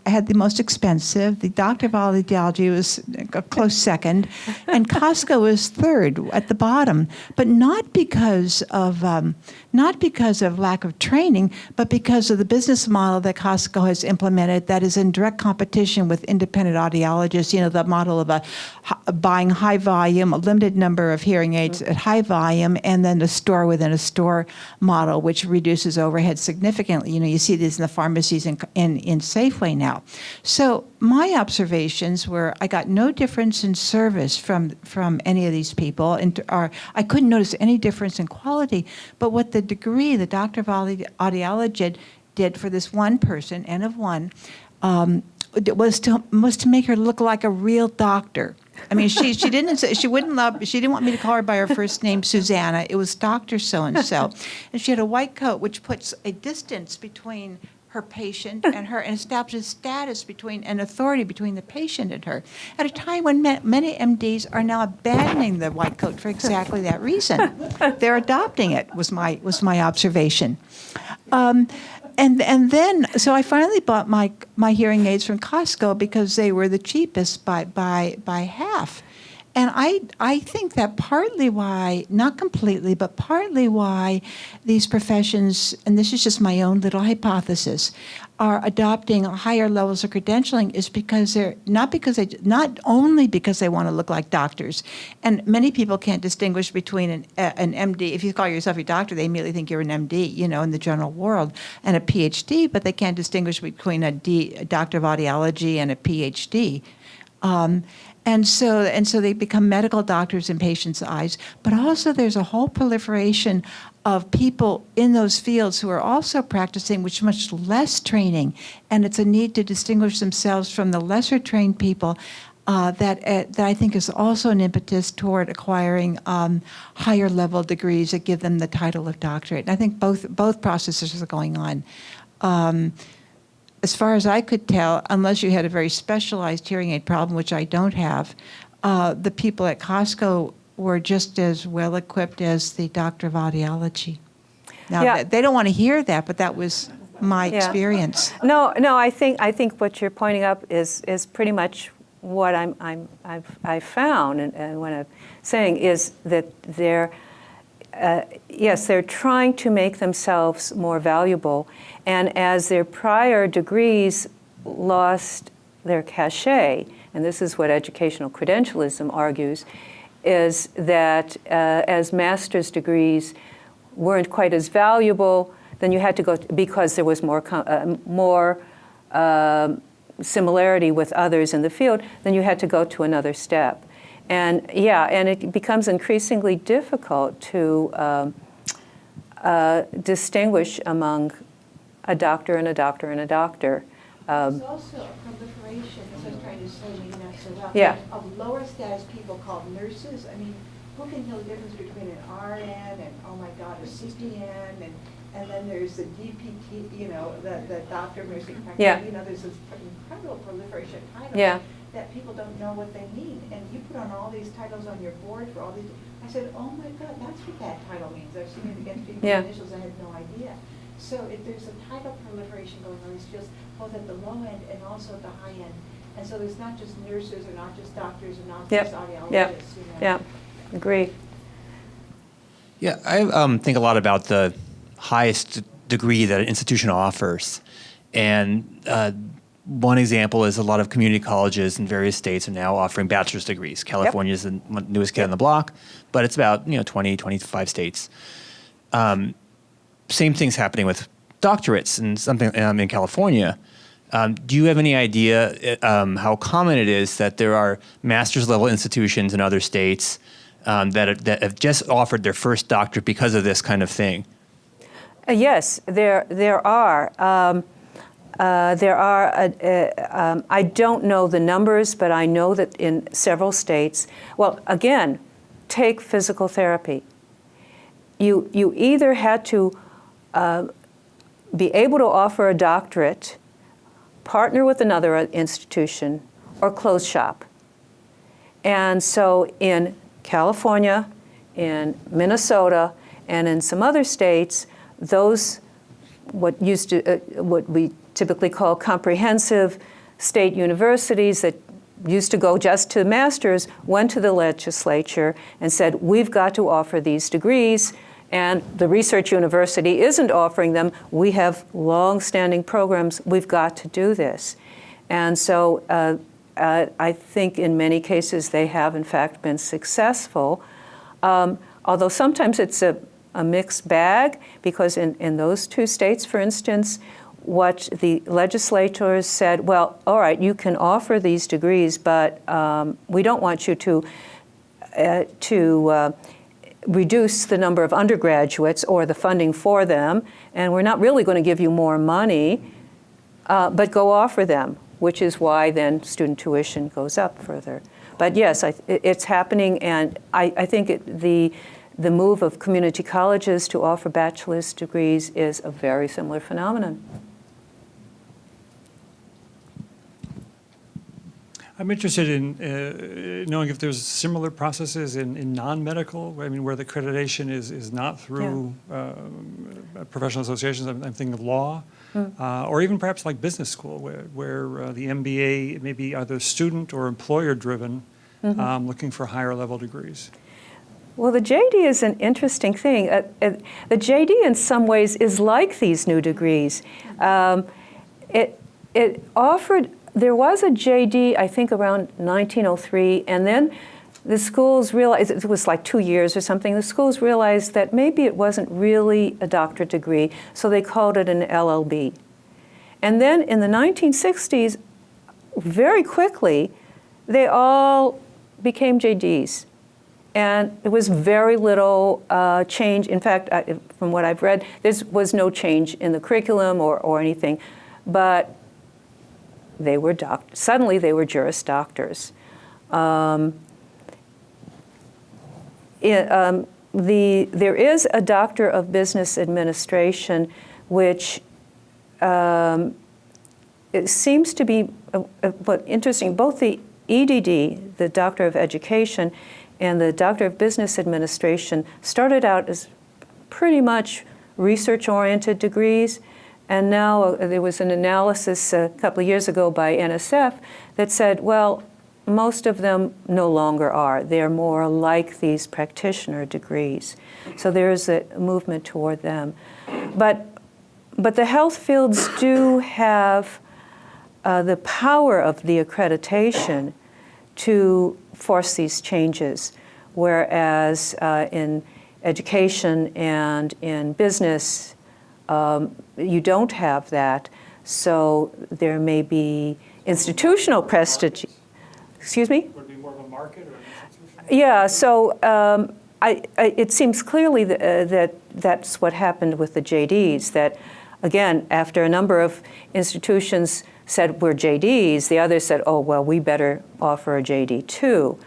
had the most expensive. The Doctor of Audiology was a close second, and Costco was third at the bottom. But not because of lack of training, but because of the business model that Costco has implemented that is in direct competition with independent audiologists. The model of buying high volume, a limited number of hearing aids at high volume, and then a store within a store model, which reduces overhead significantly. You see this in the pharmacies in Safeway now. So my observations were I got no difference in service from any of these people, or I couldn't notice any difference in quality. But what the degree, the Doctor of Audiology did for this one person, N of 1, was to make her look like a real doctor. I mean, she didn't want me to call her by her first name, Susanna. It was Dr. So-and-so. And she had a white coat, which puts a distance between her patient and her and establishes status and authority between the patient and her. At a time when many MDs are now abandoning the white coat for exactly that reason. They're adopting it, was my observation. And then, so I finally bought my hearing aids from Costco because they were the cheapest by half. And I think that partly why, not completely, but partly why these professions, and this is just my own little hypothesis, are adopting higher levels of credentialing is because not only because they want to look like doctors, and many people can't distinguish between an MD. If you call yourself a doctor, they immediately think you're an MD, in the general world, and a PhD, but they can't distinguish between a doctor of audiology and a PhD. And so they become medical doctors in patients' eyes. But also there's a whole proliferation of people in those fields who are also practicing with much less training. And it's a need to distinguish themselves from the lesser trained people that I think is also an impetus toward acquiring higher level degrees that give them the title of doctorate. And I think both processes are going on. As far as I could tell, unless you had a very specialized hearing aid problem, which I don't have, the people at Costco were just as well equipped as the doctor of audiology. Now, Yeah. they don't want to hear that, but that was my experience. No, I think what you're pointing up is pretty much what I've found, and what I'm saying is that they're trying to make themselves more valuable, and as their prior degrees lost their cachet, and this is what educational credentialism argues, is that as master's degrees weren't quite as valuable, then you had to go, because there was more similarity with others in the field, then you had to go to another step. And it becomes increasingly difficult to distinguish among a doctor and a doctor and a doctor. There's also a proliferation, as I was trying to say, maybe not so well, Yeah. of lower status people called nurses. I mean, who can tell the difference between an RN and, oh my God, a CPN, and then there's the DPT, the doctor of nursing practitioner. Yeah. There's this incredible proliferation of titles. Yeah. That people don't know what they mean. And you put on all these titles on your board for all these. I said, oh my God, that's what that title means. I've seen it against people's initials. I had no idea. So there's a title proliferation going on in these fields, both at the low end and also at the high end. And so there's not just nurses or not just doctors or not just audiologists. Yeah, agree. Yeah, I think a lot about the highest degree that an institution offers. And one example is a lot of community colleges in various states are now offering bachelor's degrees. California is the newest kid on the block, but it's about 20, 25 states. Same thing's happening with doctorates and something in California. Do you have any idea how common it is that there are master's level institutions in other states that have just offered their first doctorate because of this kind of thing? Yes, there are. I don't know the numbers, but I know that in several states, well, again, take physical therapy. You either had to be able to offer a doctorate, partner with another institution, or close shop. And so in California, in Minnesota, and in some other states, those what we typically call comprehensive state universities that used to go just to masters went to the legislature and said, we've got to offer these degrees, and the research university isn't offering them. We have long-standing programs. We've got to do this. And so I think in many cases they have, in fact, been successful, although sometimes it's a mixed bag, because in those two states, for instance, what the legislators said, well, all right, you can offer these degrees, but we don't want you to reduce the number of undergraduates or the funding for them, and we're not really going to give you more money, but go offer them, which is why then student tuition goes up further. But yes, it's happening, and I think the move of community colleges to offer bachelor's degrees is a very similar phenomenon. I'm interested in knowing if there's similar processes in non-medical, I mean, where the accreditation is not through professional associations. I'm thinking of law, or even perhaps like business school, where the MBA may be either student or employer-driven, looking for higher level degrees? Well, the JD is an interesting thing. The JD, in some ways, is like these new degrees. It offered. There was a JD, I think, around 1903, and then the schools realized, it was like 2 years or something, the schools realized that maybe it wasn't really a doctorate degree, so they called it an LLB. And then in the 1960s, very quickly, they all became JDs. And there was very little change. In fact, from what I've read, there was no change in the curriculum or anything. But they were suddenly they were Juris Doctors. There is a Doctor of Business Administration, which it seems to be interesting. Both the EDD, the Doctor of Education, and the Doctor of Business Administration started out as pretty much research-oriented degrees, and now there was an analysis a couple of years ago by NSF that said, well, most of them no longer are. They're more like these practitioner degrees. So there is a movement toward them. But the health fields do have the power of the accreditation to force these changes, whereas in education and in business, you don't have that. So there may be institutional prestige. Excuse me? Would it be more of a market or an institution? Yeah, so it seems clearly that that's what happened with the JDs, that, again, after a number of institutions said we're JDs, the others said, oh, well, we better offer a JD too.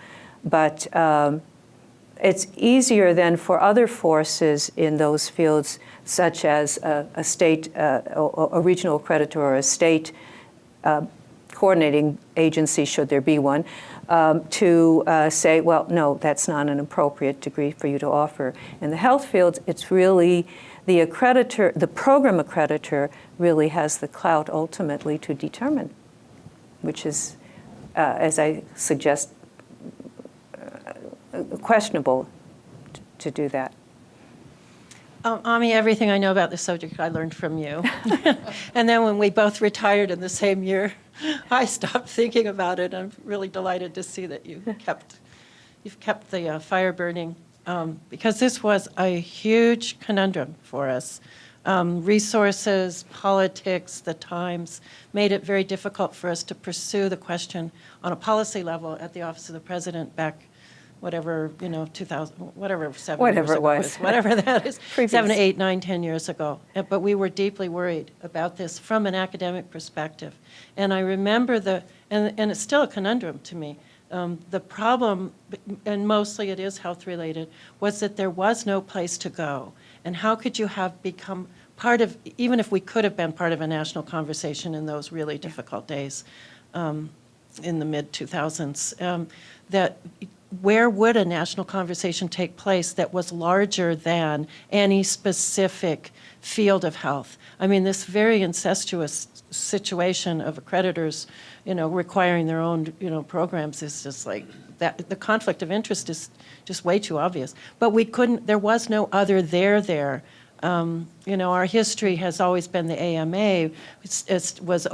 But it's easier then for other forces in those fields, such as a state, a regional accreditor or a state coordinating agency, should there be one, to say, well, no, that's not an appropriate degree for you to offer. In the health fields, it's really the accreditor, the program accreditor really has the clout ultimately to determine, which is, as I suggest, questionable to do that. Ami, everything I know about this subject I learned from you. And then when we both retired in the same year, I stopped thinking about it. I'm really delighted to see that you've kept the fire burning, because this was a huge conundrum for us. Resources, politics, the times made it very difficult for us to pursue the question on a policy level at the Office of the President back, whatever, 2000, whatever, 7 Whatever years it ago was. whatever that is, Previous. 7, 8, 9, 10 years ago. But we were deeply worried about this from an academic perspective. And I remember and it's still a conundrum to me, the problem, and mostly it is health related, was that there was no place to go. And how could you have become part of, even if we could have been part of a national conversation in those really difficult days in the mid-2000s, that where would a national conversation take place that was larger than any specific field of health? I mean, this very incestuous situation of accreditors, requiring their own, programs is just like that. The conflict of interest is just way too obvious. But there was no other there. Our history has always been the AMA, was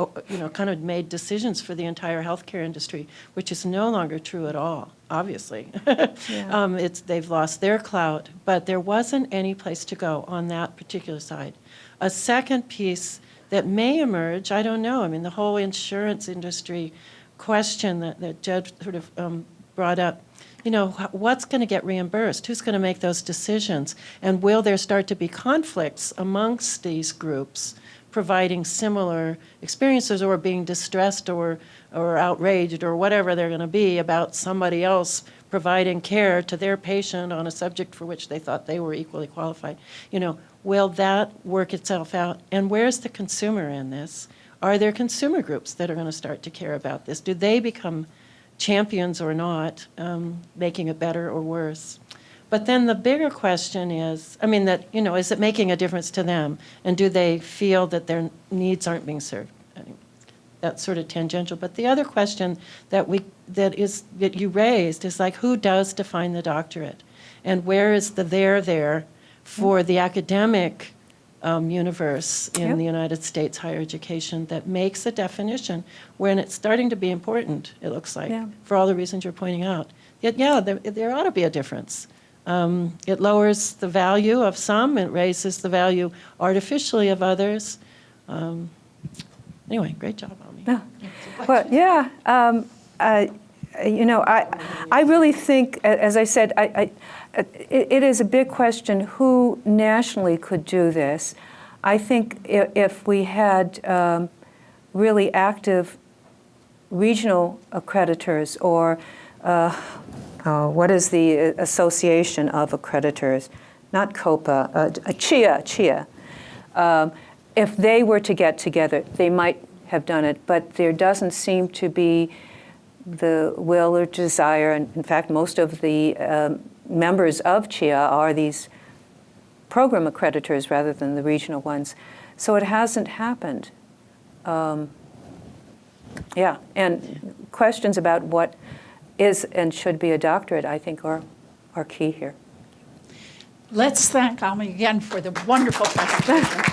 kind of made decisions for the entire healthcare industry, which is no longer true at all, obviously. Yeah. They've lost their clout, but there wasn't any place to go on that particular side. A second piece that may emerge, I don't know, I mean, the whole insurance industry question that Jed sort of brought up, what's going to get reimbursed? Who's going to make those decisions? And will there start to be conflicts amongst these groups providing similar experiences, or being distressed or outraged or whatever they're going to be about somebody else providing care to their patient on a subject for which they thought they were equally qualified? Will that work itself out? And where's the consumer in this? Are there consumer groups that are going to start to care about this? Do they become champions or not, making it better or worse? But then the bigger question is, is it making a difference to them? And do they feel that their needs aren't being served? Anyway, that's sort of tangential. But the other question that you raised is like, who does define the doctorate? And where is the there for the academic universe in Yep. the United States higher education that makes a definition when it's starting to be important, it looks like, Yeah. for all the reasons you're pointing out. Yet, yeah, there ought to be a difference. It lowers the value of some, it raises the value artificially of others. Anyway, great job, Ami. Yeah. Well, yeah. I really think, as I said, it is a big question who nationally could do this. I think if we had really active regional accreditors, or what is the Association of Accreditors? Not COPA, CHIA. If they were to get together, they might have done it, but there doesn't seem to be the will or desire, and in fact, most of the members of CHIA are these program accreditors rather than the regional ones. So it hasn't happened. Yeah, and questions about what is and should be a doctorate, I think, are key here. Let's thank Ami again for the wonderful presentation.